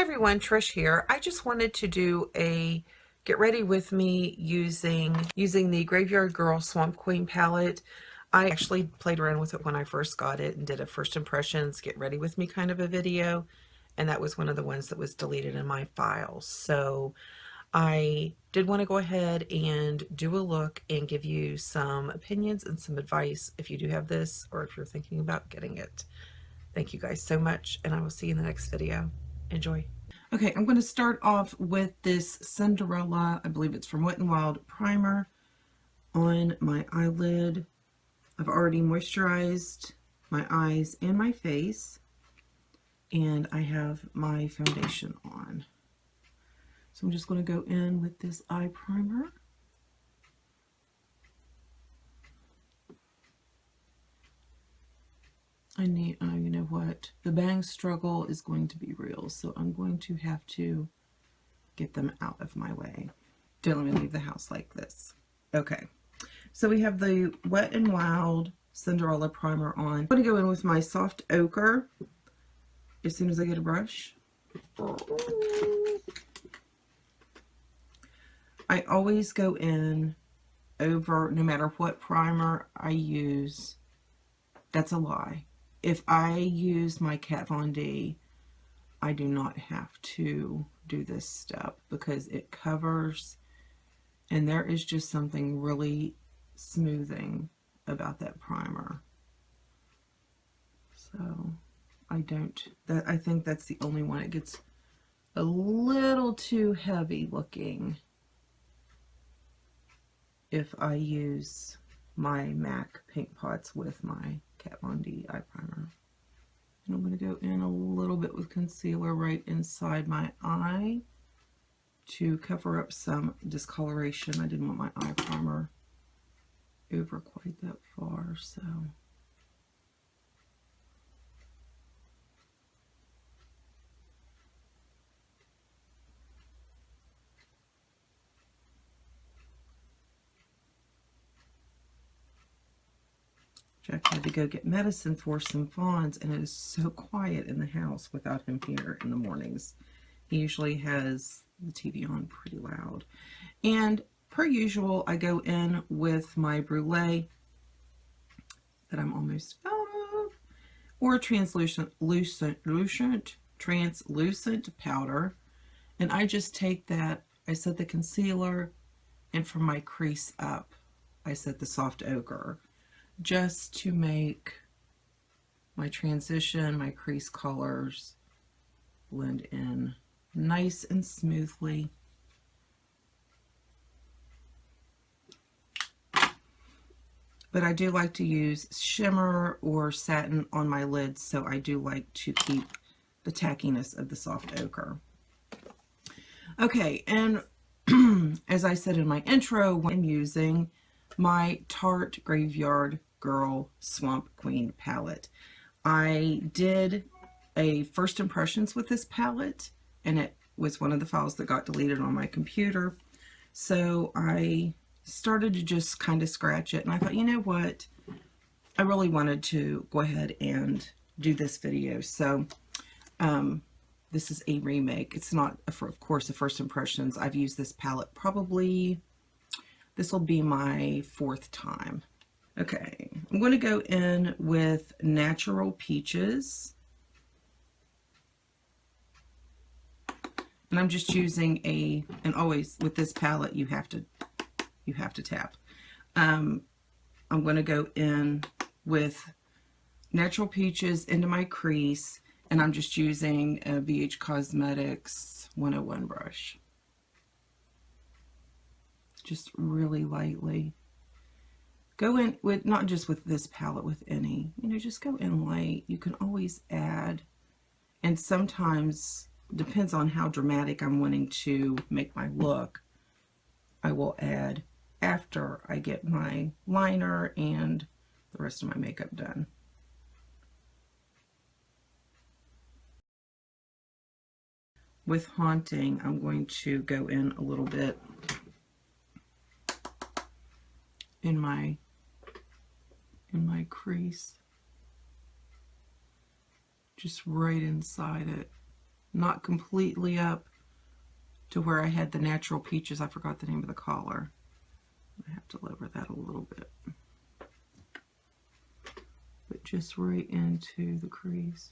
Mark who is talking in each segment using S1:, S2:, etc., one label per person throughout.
S1: everyone, Trish here. I just wanted to do a get ready with me using the GraveYard Girl Swamp Queen palette. I actually played around with it when I first got it and did a first impressions get ready with me kind of a video, and that was one of the ones that was deleted in my files. So I did want to go ahead and do a look and give you some opinions and some advice if you do have this or if you're thinking about getting it. Thank you guys so much, and I will see you in the next video. Enjoy. Okay, I'm going to start off with this Cinderella, I believe it's from Wet n Wild primer on my eyelid. I've already moisturized my eyes and my face, and I have my foundation on. So I'm just going to go in with this eye primer. You know what, the bang struggle is going to be real, so I'm going to have to get them out of my way. Don't let me leave the house like this. Okay, so we have the Wet n Wild Cinderella primer on. I'm going to go in with my soft ochre as soon as I get a brush. I always go in over, no matter what primer I use. That's a lie. If I use my Kat Von D, I do not have to do this step because it covers, and there is just something really smoothing about that primer. So I think that's the only one. It gets a little too heavy looking if I use my MAC Pink Pots with my Kat Von D eye primer. And I'm going to go in a little bit with concealer right inside my eye to cover up some discoloration. I didn't want my eye primer over quite that far, so. Jack had to go get medicine for some fawns, and it is so quiet in the house without him here in the mornings. He usually has the TV on pretty loud. And per usual, I go in with my brulee that I'm almost out of, or translucent powder. And I just take that, I set the concealer, and from my crease up, I set the soft ochre, just to make my transition, my crease colors blend in nice and smoothly. But I do like to use shimmer or satin on my lids, so I do like to keep the tackiness of the soft ochre. Okay, and as I said in my intro, I'm using my Tarte GraveYard Girl Swamp Queen palette. I did a first impressions with this palette, and it was one of the files that got deleted on my computer. So I started to just kind of scratch it, and I thought, you know what, I really wanted to go ahead and do this video. So this is a remake. It's not, of course, a first impressions. I've used this palette probably, this will be my 4th time. Okay, I'm going to go in with Natural Peaches. And I'm just using and always with this palette, you have to tap. I'm going to go in with Natural Peaches into my crease, and I'm just using a BH Cosmetics 101 brush. Just really lightly. Go in with, not just with this palette, with any, just go in light. You can always add, and sometimes, depends on how dramatic I'm wanting to make my look, I will add after I get my liner and the rest of my makeup done. With Haunting, I'm going to go in a little bit in my crease, just right inside it. not completely up to where I had the natural peaches. I forgot the name of the color. I have to lower that a little bit. But just right into the crease.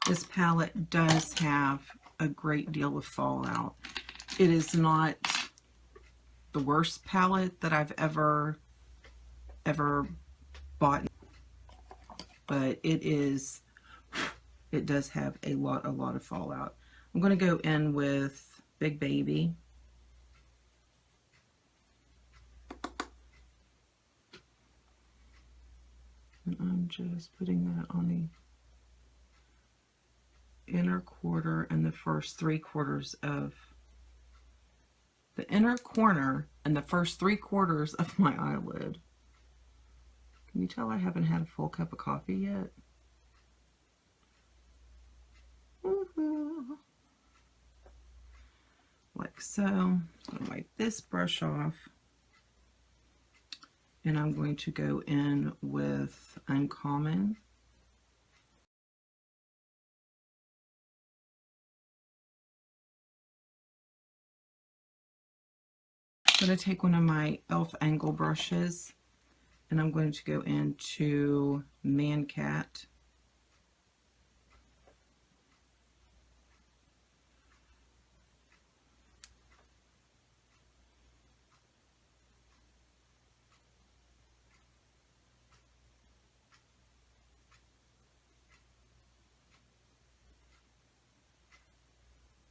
S1: This palette does have a great deal of fallout. It is not the worst palette that I've ever bought, but it does have a lot of fallout. I'm going to go in with Big Baby. And I'm just putting that on the inner quarter and the first 3/4 of the inner corner and the first 3/4 of my eyelid. Can you tell I haven't had a full cup of coffee yet? Like so. I'm going to wipe this brush off. And I'm going to go in with Uncommon. I'm going to take one of my e.l.f. angle brushes and I'm going to go into Man Cat.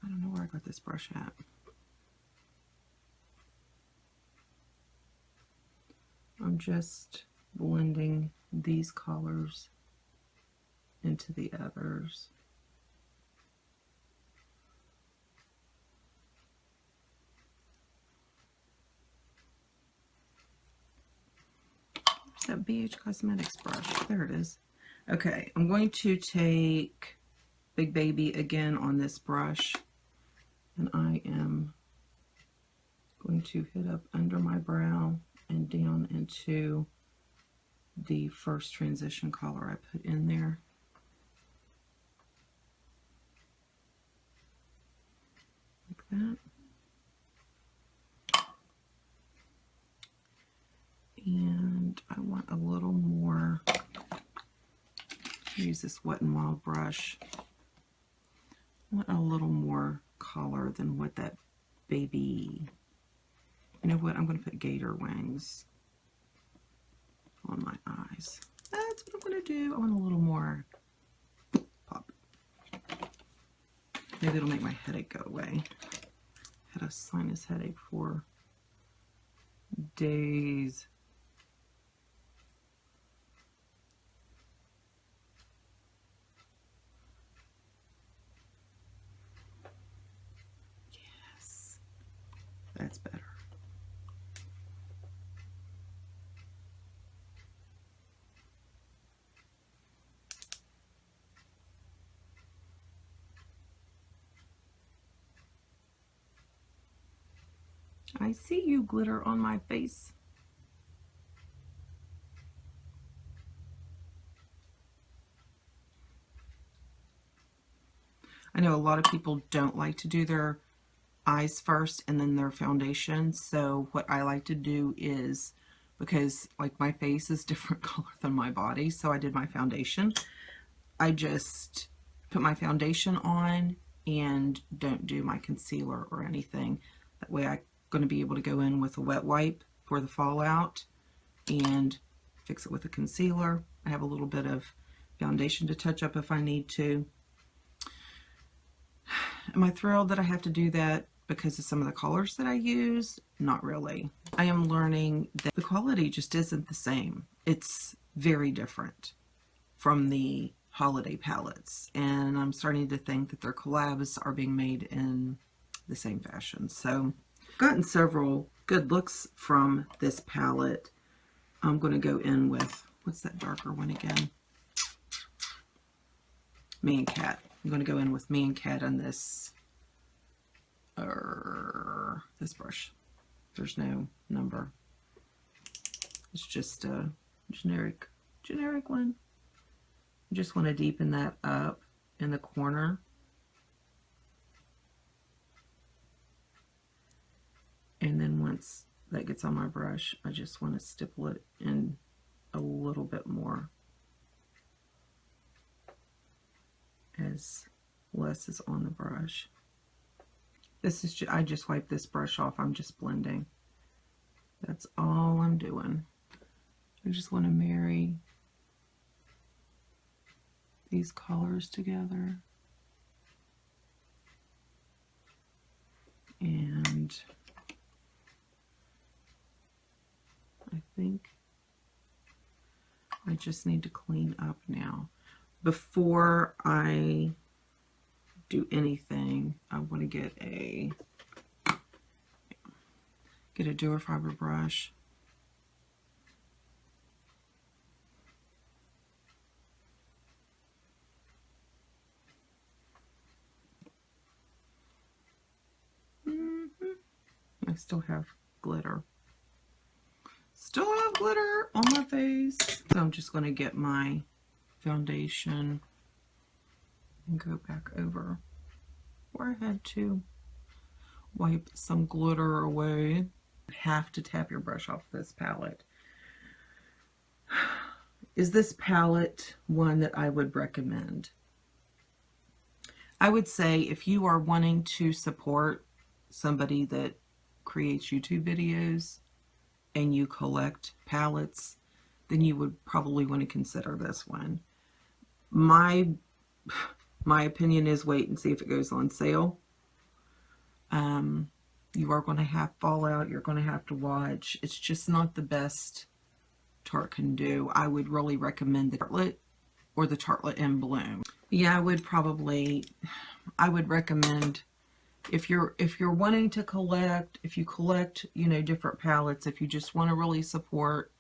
S1: I don't know where I got this brush at. I'm just blending these colors into the others. Where's that BH Cosmetics brush? There it is. Okay, I'm going to take Big Baby again on this brush, and I am going to hit up under my brow and down into the first transition color I put in there. Like that. And I want a little more, use this Wet n Wild brush. I want a little more color than what that baby, you know what, I'm going to put gator wings on my eyes. That's what I'm going to do. I want a little more pop. Maybe it'll make my headache go away. I had a sinus headache for days. Yes, that's better. I see you, glitter on my face. I know a lot of people don't like to do their eyes first and then their foundation. So what I like to do is, because like my face is different color than my body, so I did my foundation. I just put my foundation on and don't do my concealer or anything. That way I'm going to be able to go in with a wet wipe for the fallout and fix it with a concealer. I have a little bit of foundation to touch up if I need to. Am I thrilled that I have to do that because of some of the colors that I use? Not really. I am learning that the quality just isn't the same. It's very different from the holiday palettes, and I'm starting to think that their collabs are being made in the same fashion. So I've gotten several good looks from this palette. I'm going to go in with, what's that darker one again? Me and Cat. I'm going to go in with Me and Cat on this, this brush. There's no number. It's just a generic one. I just want to deepen that up in the corner. And then once that gets on my brush, I just want to stipple it in a little bit more, as less is on the brush. This is I just wipe this brush off. I'm just blending. That's all I'm doing. I just want to marry these colors together. And I think I just need to clean up now. Before I do anything, I want to get a doer fiber brush. I still have glitter. Still have glitter on my face. So I'm just going to get my foundation and go back over where I had to wipe some glitter away. You have to tap your brush off this palette. Is this palette one that I would recommend? I would say if you are wanting to support somebody that creates YouTube videos and you collect palettes, then you would probably want to consider this one. My opinion is wait and see if it goes on sale. You are going to have fallout. You're going to have to watch. It's just not the best Tarte can do. I would really recommend the Tartlet or the Tartlet in Bloom. Yeah, I would recommend if you're wanting to collect, if you collect, you know, different palettes, if you just want to really support,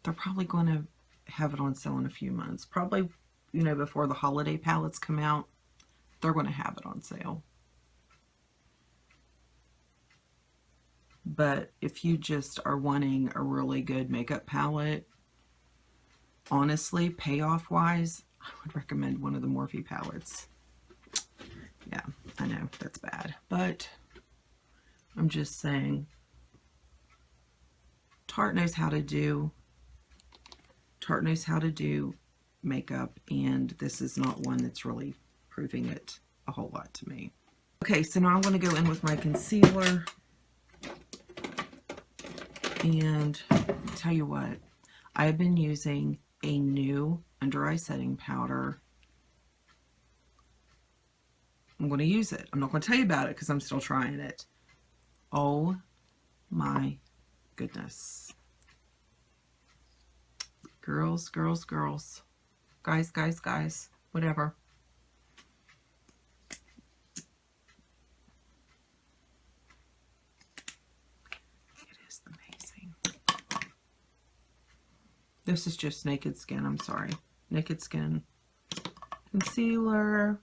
S1: they're probably going to have it on sale in a few months. Probably, you know, before the holiday palettes come out, they're going to have it on sale. But if you just are wanting a really good makeup palette, honestly, payoff wise, I would recommend one of the Morphe palettes. Yeah, I know that's bad, but I'm just saying Tarte knows how to do makeup, and this is not one that's really proving it a whole lot to me. Okay, so now I'm going to go in with my concealer, and tell you what, I've been using a new under eye setting powder. I'm going to use it. I'm not going to tell you about it because I'm still trying it. Oh my goodness. Girls, girls, girls. Guys, guys, guys. Whatever. It is amazing. This is just Naked Skin. I'm sorry. Naked Skin concealer.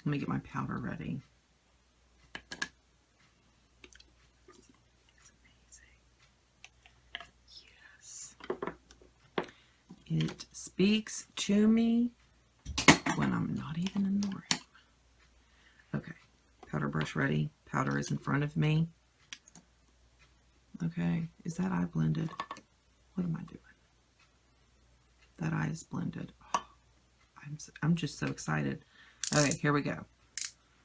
S1: Let me get my powder ready. It's amazing. Yes. It speaks to me when I'm not even in the room. Okay. Powder brush ready. Powder is in front of me. Okay. Is that eye blended? What am I doing? That eye is blended. Oh, I'm just so excited. Okay, here we go.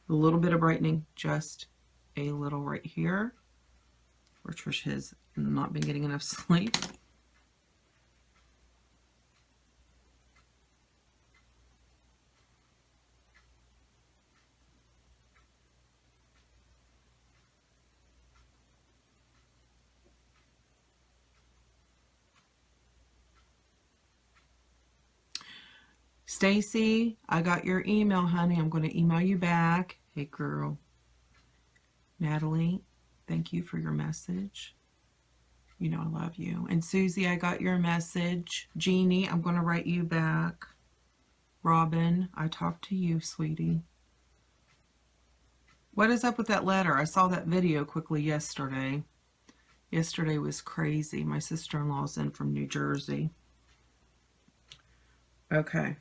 S1: A little bit of brightening, just a little right here, where Trish has not been getting enough sleep. Stacy, I got your email, honey. I'm going to email you back. Hey, girl. Natalie, thank you for your message. You know I love you. And Susie, I got your message. Jeannie, I'm going to write you back. Robin, I talked to you, sweetie. What is up with that letter? I saw that video quickly yesterday. Yesterday was crazy. My sister-in-law's in from New Jersey. Okay.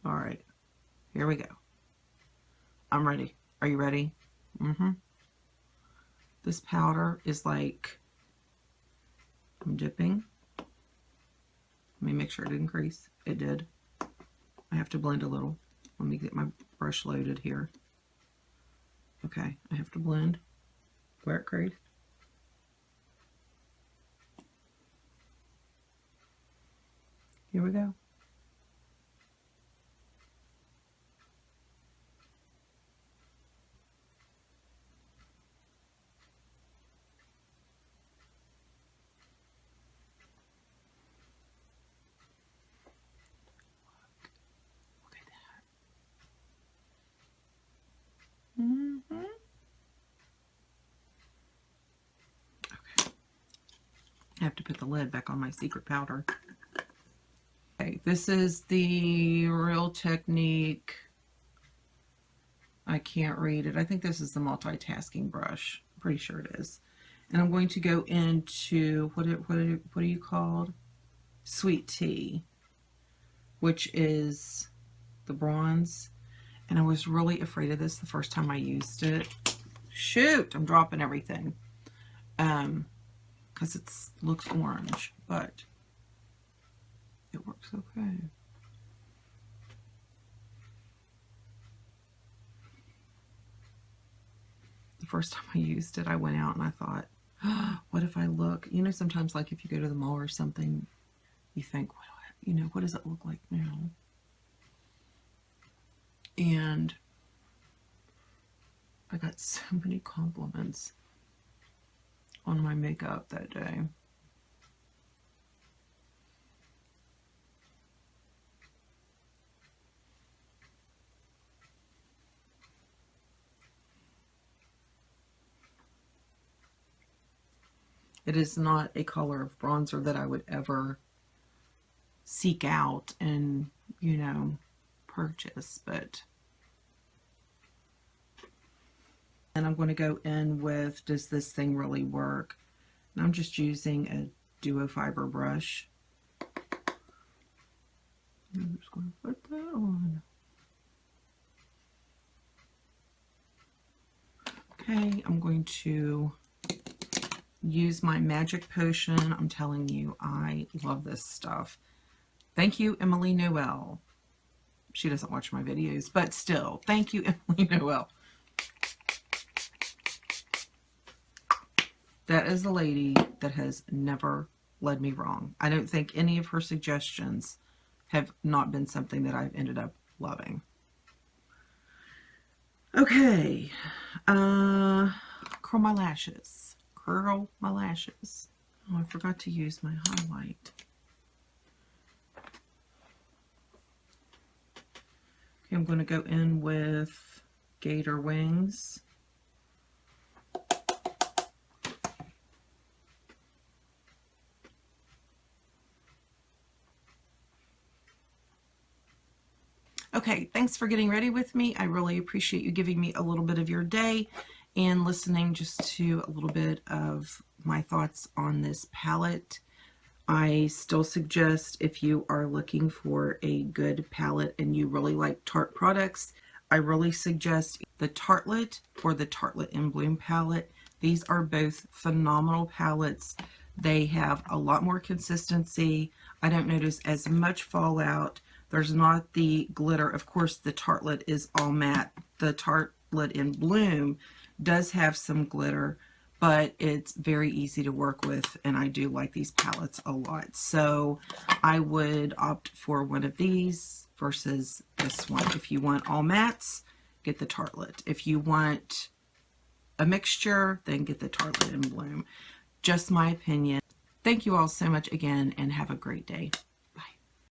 S1: All right. Here we go. I'm ready. Are you ready? Mm-hmm. This powder is like, I'm dipping. Let me make sure it didn't crease. It did. I have to blend a little. Let me get my brush loaded here. Okay, I have to blend where it creased. Here we go. Mm-hmm. Okay. I have to put the lid back on my secret powder. Okay, this is the Real Technique. I can't read it. I think this is the multitasking brush. I'm pretty sure it is. And I'm going to go into, what are you called? Sweet Tea, which is the bronze. And I was really afraid of this the first time I used it. Shoot, I'm dropping everything. Because it looks orange, but it works okay. The first time I used it, I went out and I thought, oh, what if I look, you know, sometimes like if you go to the mall or something, you think, what does it look like now? And I got so many compliments on my makeup that day. It is not a color of bronzer that I would ever seek out and, you know, purchase, but and I'm going to go in with, does this thing really work? And I'm just using a duo fiber brush. I'm just going to put that on. Okay, I'm going to use my magic potion. I'm telling you, I love this stuff. Thank you, Emily Noel. She doesn't watch my videos, but still, thank you, Emily Noel. That is the lady that has never led me wrong. I don't think any of her suggestions have not been something that I've ended up loving. Okay, curl my lashes. Curl my lashes. Oh, I forgot to use my highlight. Okay, I'm going to go in with Gator Wings. Okay, thanks for getting ready with me. I really appreciate you giving me a little bit of your day and listening just to a little bit of my thoughts on this palette. I still suggest, if you are looking for a good palette and you really like Tarte products, I really suggest the Tartelette or the Tartelette in Bloom palette. These are both phenomenal palettes. They have a lot more consistency. I don't notice as much fallout. There's not the glitter. Of course, the Tartelette is all matte. The Tartelette in Bloom does have some glitter, but it's very easy to work with, and I do like these palettes a lot. So I would opt for one of these versus this one. If you want all mattes, get the Tartelette. If you want a mixture, then get the Tartelette in Bloom. Just my opinion. thank you all so much again, and have a great day.